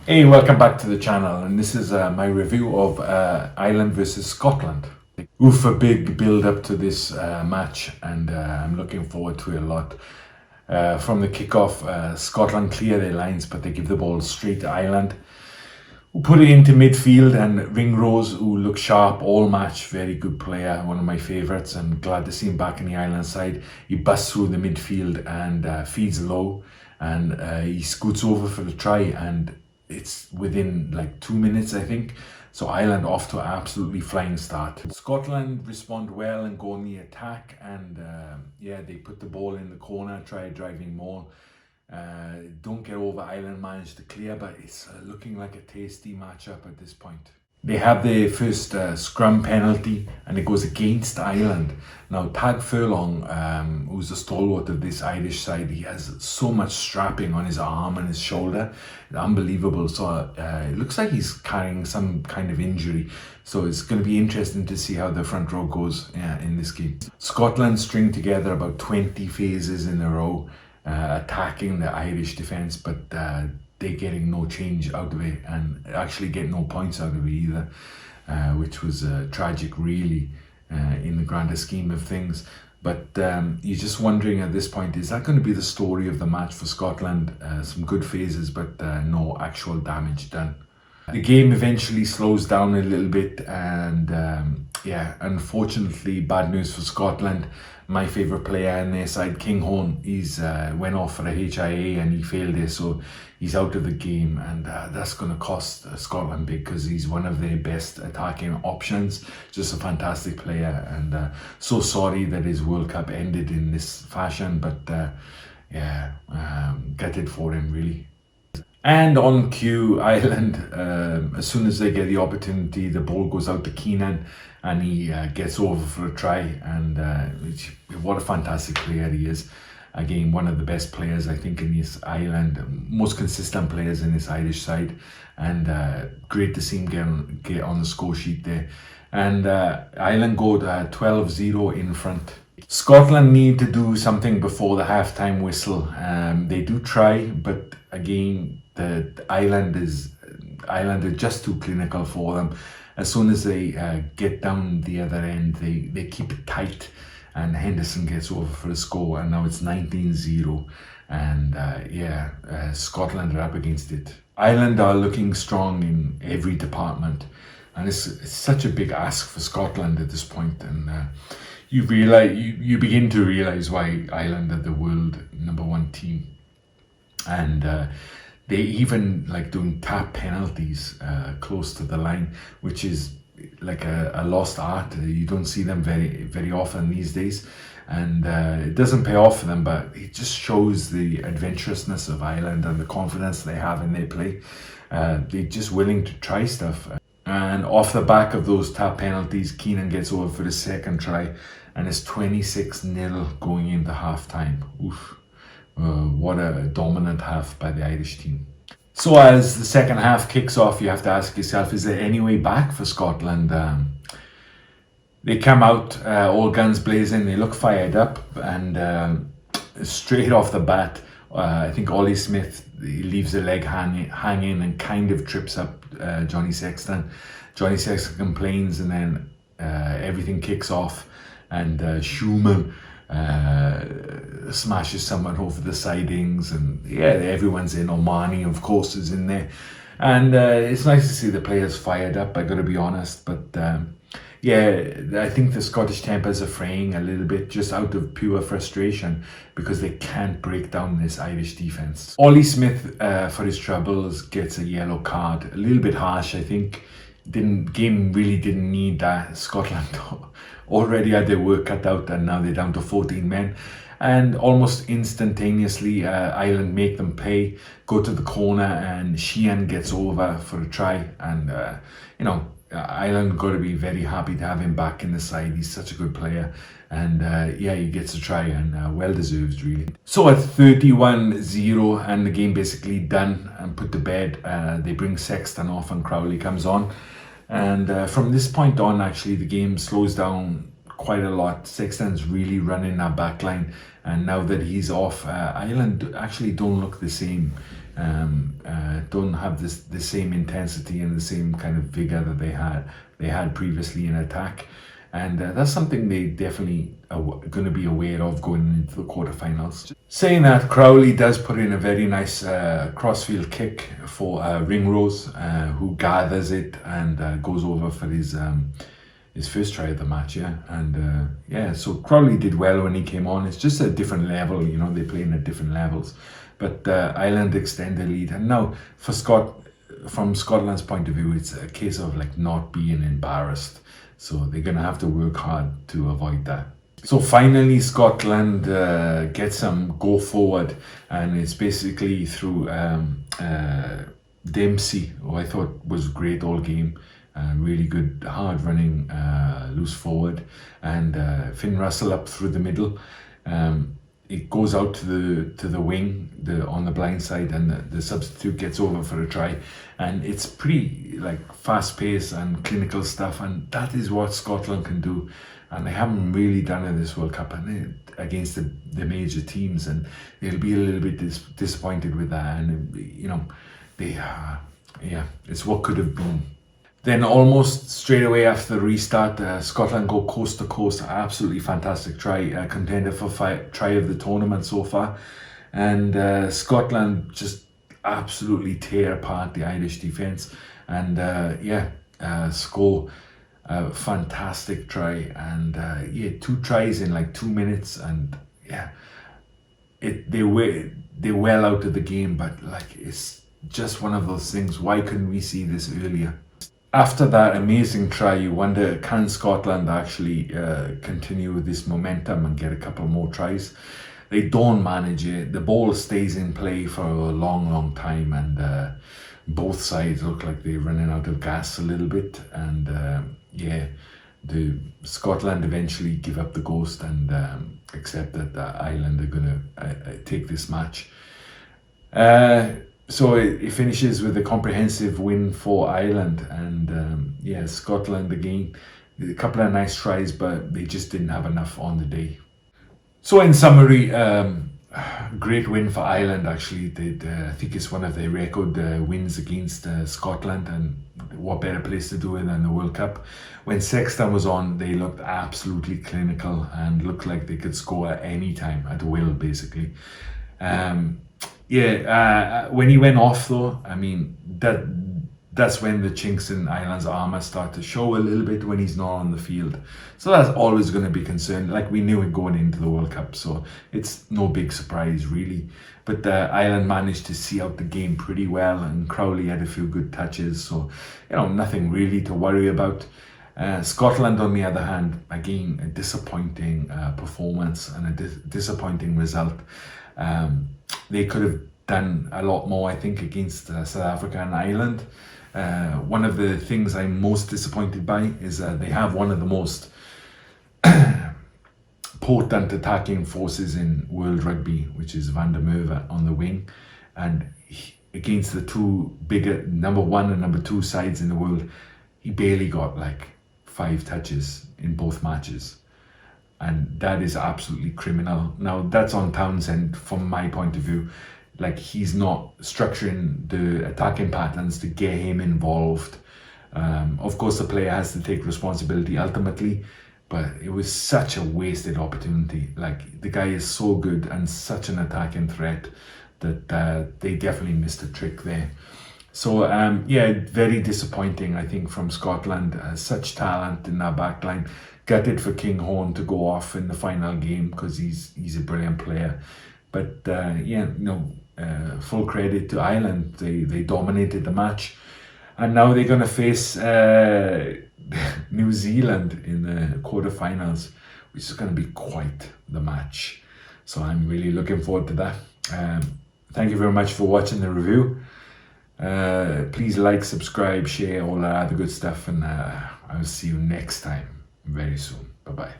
Hey, welcome back to the channel, and this is my review of Ireland versus Scotland. Oof, a big build up to this match, and I'm looking forward to it a lot. From the kickoff, Scotland clear their lines, but they give the ball straight to Ireland, who put it into midfield, and Ringrose, who looked sharp all match, very good player, one of my favourites, and glad to see him back in the Ireland side. He busts through the midfield and feeds low, and he scoots over for the try, and it's within like 2 minutes, I think. So Ireland off to an absolutely flying start. Scotland respond well and go on the attack, and yeah, they put the ball in the corner, try driving more. Don't get over. Ireland managed to clear, but it's looking like a tasty matchup at this point. They have their first scrum penalty, and it goes against Ireland. Now, Tag Furlong, who's the stalwart of this Irish side, he has so much strapping on his arm and his shoulder. Unbelievable. So it looks like he's carrying some kind of injury. So it's going to be interesting to see how the front row goes in this game. Scotland string together about 20 phases in a row, attacking the Irish defence, but they're getting no change out of it and actually get no points out of it either, which was tragic really in the grander scheme of things. But you're just wondering at this point, is that going to be the story of the match for Scotland? Some good phases, but no actual damage done. The game eventually slows down a little bit, and yeah, unfortunately, bad news for Scotland. My favourite player in their side, Kinghorn, he's went off for a HIA and he failed it, so he's out of the game, and that's going to cost Scotland big because he's one of their best attacking options. Just a fantastic player, and so sorry that his World Cup ended in this fashion, but yeah, gutted for him really. And on cue, Ireland, as soon as they get the opportunity, the ball goes out to Keenan, and he gets over for a try. And what a fantastic player he is. Again, one of the best players, I think, in this Ireland, most consistent players in this Irish side. And great to see him get on the score sheet there. And Ireland go 12-0 in front. Scotland need to do something before the halftime whistle. They do try, but again, the Ireland are just too clinical for them. As soon as they get down the other end, they keep it tight, and Henderson gets over for a score, and now it's 19-0, and yeah, Scotland are up against it. Ireland are looking strong in every department, and it's such a big ask for Scotland at this point, and you begin to realize why Ireland are the world #1 team, and they even like doing tap penalties close to the line, which is like a lost art. You don't see them very often these days, and it doesn't pay off for them, but it just shows the adventurousness of Ireland and the confidence they have in their play. They're just willing to try stuff. And off the back of those tap penalties, Keenan gets over for the second try, and it's 26-0 going into half-time. Oof. What a dominant half by the Irish team. So as the second half kicks off, you have to ask yourself, is there any way back for Scotland? They come out all guns blazing, they look fired up, and straight off the bat, I think Ollie Smith, he leaves a leg hanging and kind of trips up Johnny Sexton. Johnny Sexton complains, and then everything kicks off, and Schumann smashes someone over the sidings, and yeah, everyone's in. Omani, of course, is in there, and it's nice to see the players fired up, I gotta be honest, but yeah, I think the Scottish tempers are fraying a little bit just out of pure frustration because they can't break down this Irish defence. Ollie Smith, for his troubles, gets a yellow card. A little bit harsh, I think. Game really didn't need that. Scotland already had their work cut out, and now they're down to 14 men. And almost instantaneously, Ireland make them pay, go to the corner, and Sheehan gets over for a try. And, you know, Ireland got to be very happy to have him back in the side. He's such a good player, and yeah, he gets a try, and well deserved really. So at 31-0 and the game basically done and put to bed, they bring Sexton off and Crowley comes on, and from this point on, actually the game slows down quite a lot. Sexton's really running that back line, and now that he's off, Ireland actually don't look the same. don't have the same intensity and the same kind of vigor that they had previously in attack, and that's something they definitely are going to be aware of going into the quarterfinals. Saying that, Crowley does put in a very nice crossfield kick for Ringrose, who gathers it and goes over for his first try of the match, so Crowley did well when he came on. It's just a different level, they're playing at different levels. But Ireland extend the lead, and now from Scotland's point of view, it's a case of like not being embarrassed. So they're gonna have to work hard to avoid that. So finally, Scotland gets some go forward, and it's basically through Dempsey, who I thought was great all game. Really good, hard running, loose forward, and Finn Russell up through the middle. It goes out to the wing, on the blind side, and the substitute gets over for a try. And it's pretty like fast paced and clinical stuff, and that is what Scotland can do. And they haven't really done it this World Cup against the major teams, and they'll be a little bit disappointed with that. And it's what could have been. Then almost straight away after the restart, Scotland go coast to coast. Absolutely fantastic try, contender for try of the tournament so far. And Scotland just absolutely tear apart the Irish defence, and score a fantastic try. And 2 tries in like 2 minutes, and they're well out of the game. But like, it's just one of those things. Why couldn't we see this earlier? After that amazing try, you wonder, can Scotland actually continue with this momentum and get a couple more tries? They don't manage it. The ball stays in play for a long time, and both sides look like they're running out of gas a little bit. And the Scotland eventually give up the ghost and accept that Ireland are going to take this match. So it finishes with a comprehensive win for Ireland, and Scotland again, a couple of nice tries, but they just didn't have enough on the day. So in summary, great win for Ireland. Actually, I think it's one of their record wins against Scotland, and what better place to do it than the World Cup. When Sexton was on, they looked absolutely clinical and looked like they could score at any time, at will, basically. When he went off though, I mean, that's when the chinks in Ireland's armour start to show a little bit when he's not on the field. So that's always going to be concerned. Like, we knew it going into the World Cup, so it's no big surprise really. But Ireland managed to see out the game pretty well, and Crowley had a few good touches, so nothing really to worry about. Scotland, on the other hand, again, a disappointing performance and a disappointing result. They could have done a lot more, I think, against South Africa and Ireland. One of the things I'm most disappointed by is they have one of the most potent attacking forces in world rugby, which is Van der Merwe on the wing. And against the two bigger number 1 and number 2 sides in the world, he barely got like 5 touches in both matches. And that is absolutely criminal. Now, that's on Townsend from my point of view. Like, he's not structuring the attacking patterns to get him involved. Of course, the player has to take responsibility ultimately, but it was such a wasted opportunity. Like, the guy is so good and such an attacking threat that they definitely missed a trick there. So, very disappointing, I think, from Scotland. Such talent in that backline. Gutted for Kinghorn to go off in the final game, because he's a brilliant player. But full credit to Ireland. They dominated the match, and now they're going to face New Zealand in the quarterfinals, which is going to be quite the match. So I'm really looking forward to that. Thank you very much for watching the review. Please like, subscribe, share, all that other good stuff, and I'll see you next time very soon. Bye bye.